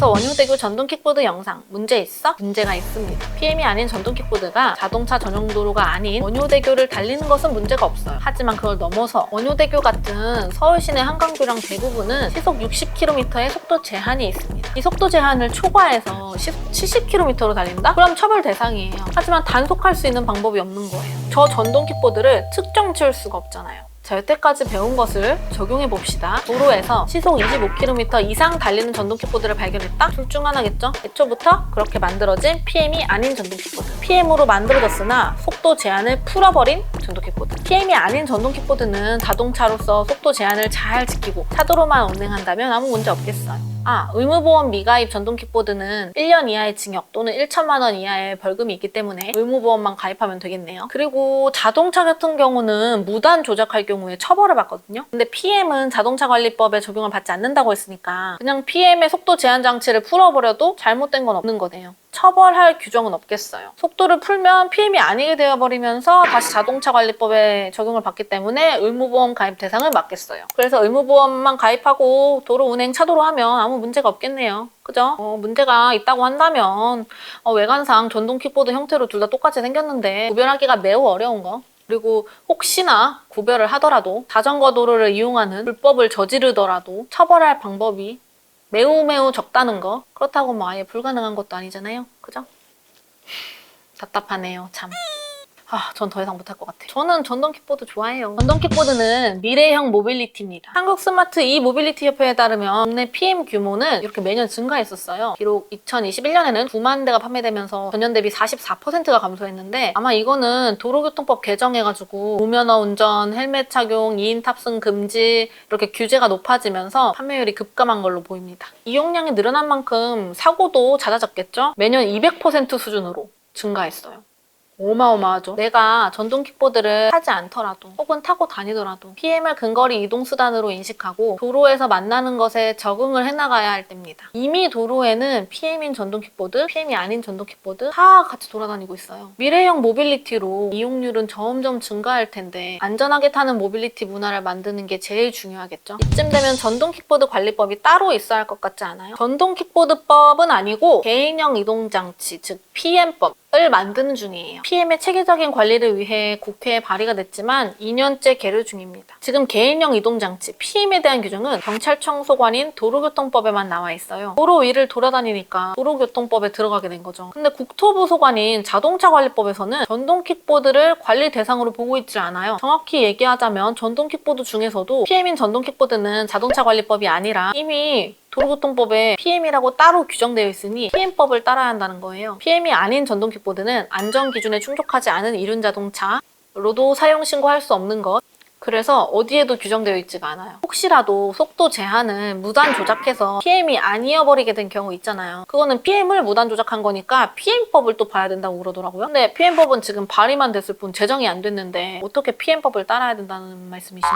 그래서 원효대교 전동킥보드 영상 문제 있어? 문제가 있습니다. PM이 아닌 전동킥보드가 자동차 전용 도로가 아닌 원효대교를 달리는 것은 문제가 없어요. 하지만 그걸 넘어서 원효대교 같은 서울 시내 한강교량 대부분은 시속 60km의 속도 제한이 있습니다. 이 속도 제한을 초과해서 시속 70km로 달린다? 그럼 처벌 대상이에요. 하지만 단속할 수 있는 방법이 없는 거예요. 저 전동킥보드를 측정 지을 수가 없잖아요. 자, 여태까지 배운 것을 적용해 봅시다. 도로에서 시속 25km 이상 달리는 전동킥보드를 발견했다? 둘 중 하나겠죠? 애초부터 그렇게 만들어진 PM이 아닌 전동킥보드. PM으로 만들어졌으나 속도 제한을 풀어버린 전동킥보드. PM이 아닌 전동킥보드는 자동차로서 속도 제한을 잘 지키고 차도로만 운행한다면 아무 문제 없겠어요. 의무보험 미가입 전동킥보드는 1년 이하의 징역 또는 1천만 원 이하의 벌금이 있기 때문에 의무보험만 가입하면 되겠네요. 그리고 자동차 같은 경우는 무단 조작할 경우에 처벌을 받거든요. 근데 PM은 자동차관리법에 적용을 받지 않는다고 했으니까 그냥 PM의 속도 제한 장치를 풀어버려도 잘못된 건 없는 거네요. 처벌할 규정은 없겠어요. 속도를 풀면 PM이 아니게 되어버리면서 다시 자동차관리법에 적용을 받기 때문에 의무보험 가입 대상을 맞겠어요. 그래서 의무보험만 가입하고 도로 운행 차도로 하면 아무 문제가 없겠네요. 그죠? 문제가 있다고 한다면 외관상 전동킥보드 형태로 둘 다 똑같이 생겼는데 구별하기가 매우 어려운 거. 그리고 혹시나 구별을 하더라도 자전거 도로를 이용하는 불법을 저지르더라도 처벌할 방법이 매우 적다는 거. 그렇다고 뭐 아예 불가능한 것도 아니잖아요. 그죠? 답답하네요, 참. 전 더 이상 못할 것 같아요. 저는 전동킥보드 좋아해요. 전동킥보드는 미래형 모빌리티입니다. 한국 스마트 모빌리티 협회에 따르면 국내 PM 규모는 이렇게 매년 증가했었어요. 비록 2021년에는 9만 대가 판매되면서 전년 대비 44%가 감소했는데 아마 이거는 도로교통법 개정해가지고 무면허 운전, 헬멧 착용, 2인 탑승 금지 이렇게 규제가 높아지면서 판매율이 급감한 걸로 보입니다. 이용량이 늘어난 만큼 사고도 잦아졌겠죠? 매년 200% 수준으로 증가했어요. 어마어마하죠. 내가 전동킥보드를 타지 않더라도 혹은 타고 다니더라도 PM을 근거리 이동수단으로 인식하고 도로에서 만나는 것에 적응을 해나가야 할 때입니다. 이미 도로에는 PM인 전동킥보드, PM이 아닌 전동킥보드 다 같이 돌아다니고 있어요. 미래형 모빌리티로 이용률은 점점 증가할 텐데 안전하게 타는 모빌리티 문화를 만드는 게 제일 중요하겠죠. 이쯤 되면 전동킥보드 관리법이 따로 있어야 할 것 같지 않아요? 전동킥보드법은 아니고 개인형 이동장치, 즉 PM법 을 만드는 중이에요. PM의 체계적인 관리를 위해 국회에 발의가 됐지만 2년째 계류 중입니다. 지금 개인형 이동장치, PM에 대한 규정은 경찰청 소관인 도로교통법에만 나와 있어요. 도로 위를 돌아다니니까 도로교통법에 들어가게 된 거죠. 근데 국토부 소관인 자동차관리법에서는 전동킥보드를 관리 대상으로 보고 있지 않아요. 정확히 얘기하자면 전동킥보드 중에서도 PM인 전동킥보드는 자동차관리법이 아니라 이미 도로교통법에 PM이라고 따로 규정되어 있으니 PM법을 따라야 한다는 거예요. PM이 아닌 전동킥보드는 안전기준에 충족하지 않은 이륜자동차로도 사용신고할 수 없는 것. 그래서 어디에도 규정되어 있지가 않아요. 혹시라도 속도 제한을 무단 조작해서 PM이 아니어버리게 된 경우 있잖아요. 그거는 PM을 무단 조작한 거니까 PM법을 또 봐야 된다고 그러더라고요. 근데 PM법은 지금 발의만 됐을 뿐 제정이 안 됐는데 어떻게 PM법을 따라야 된다는 말씀이신지.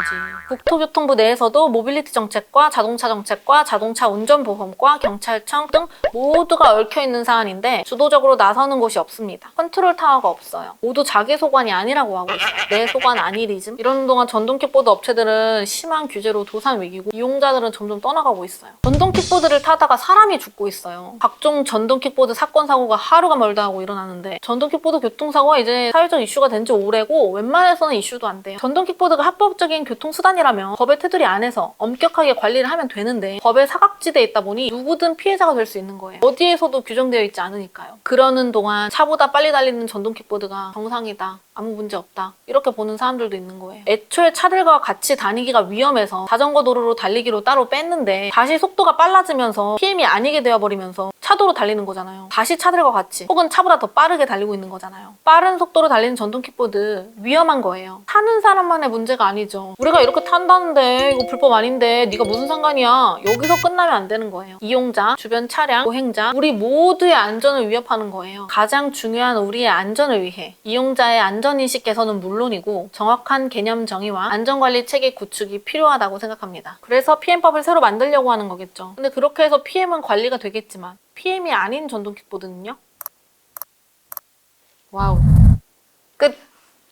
국토교통부 내에서도 모빌리티 정책과 자동차 정책과 자동차 운전보험과 경찰청 등 모두가 얽혀있는 사안인데 주도적으로 나서는 곳이 없습니다. 컨트롤 타워가 없어요. 모두 자기 소관이 아니라고 하고 있어요. 내 소관 아니리즘. 이러는 동안 전동킥보드 업체들은 심한 규제로 도산 위기고 이용자들은 점점 떠나가고 있어요. 전동킥보드를 타다가 사람이 죽고 있어요. 각종 전동킥보드 사건 사고가 하루가 멀다 하고 일어나는데 전동킥보드 교통사고가 이제 사회적 이슈가 된 지 오래고 웬만해서는 이슈도 안 돼요. 전동킥보드가 합법적인 교통수단이라면 법의 테두리 안에서 엄격하게 관리를 하면 되는데 법의 사각지대에 있다 보니 누구든 피해자가 될 수 있는 거예요. 어디에서도 규정되어 있지 않으니까요. 그러는 동안 차보다 빨리 달리는 전동킥보드가 정상이다. 아무 문제 없다. 이렇게 보는 사람들도 있는 거예요. 애초에 차들과 같이 다니기가 위험해서 자전거 도로로 달리기로 따로 뺐는데 다시 속도가 빨라지면서 PM이 아니게 되어버리면서 차도로 달리는 거잖아요. 다시 차들과 같이 혹은 차보다 더 빠르게 달리고 있는 거잖아요. 빠른 속도로 달리는 전동킥보드 위험한 거예요. 타는 사람만의 문제가 아니죠. 우리가 이렇게 탄다는데 이거 불법 아닌데 네가 무슨 상관이야. 여기서 끝나면 안 되는 거예요. 이용자, 주변 차량, 보행자 우리 모두의 안전을 위협하는 거예요. 가장 중요한 우리의 안전을 위해 이용자의 안전인식 개선은 물론이고 정확한 개념 정의와 안전관리 체계 구축이 필요하다고 생각합니다. 그래서 PM법을 새로 만들려고 하는 거겠죠. 근데 그렇게 해서 PM은 관리가 되겠지만 PM이 아닌 전동킥보드는요? 와우. 끝!